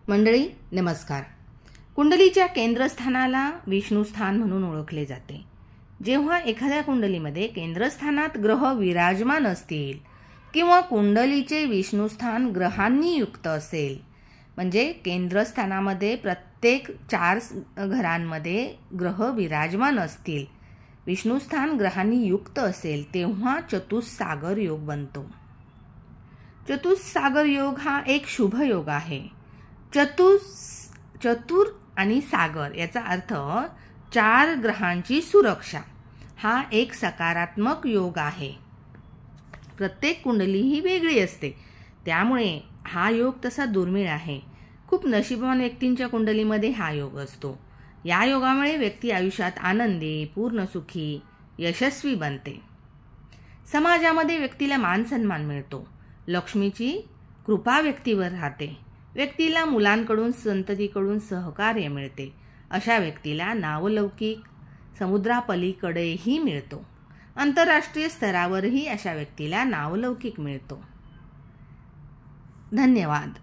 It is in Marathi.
मंडळी नमस्कार. कुंडलीच्या केंद्रस्थानाला विष्णुस्थान म्हणून ओळखले जाते. जेव्हा एखाद्या कुंडलीमध्ये केंद्रस्थानात ग्रह विराजमान असतील किंवा कुंडलीचे विष्णुस्थान ग्रहांनी युक्त असेल, म्हणजे केंद्रस्थानामध्ये प्रत्येक 4 घरांमध्ये ग्रह विराजमान असतील, विष्णुस्थान ग्रहांनी युक्त असेल, तेव्हा चतुस्सागर योग बनतो. चतुस्सागर योग हा एक शुभ योग आहे. चतुर आणि सागर याचा अर्थ 4 ग्रहांची सुरक्षा. हा एक सकारात्मक योग आहे. प्रत्येक कुंडली ही वेगळी असते, त्यामुळे हा योग तसा दुर्मिळ आहे. खूप नशीबवान व्यक्तींच्या कुंडलीमध्ये हा योग असतो. या योगामुळे व्यक्ती आयुष्यात आनंदी, पूर्ण सुखी, यशस्वी बनते. समाजामध्ये व्यक्तीला मान सन्मान मिळतो. लक्ष्मीची कृपा व्यक्तीवर राहते. व्यक्तीला मुलांकडून, संततीकडून सहकार्य मिळते. अशा व्यक्तीला नावलौकिक समुद्रापलीकडेही मिळतो. आंतरराष्ट्रीय स्तरावरही अशा व्यक्तीला नावलौकिक मिळतो. धन्यवाद.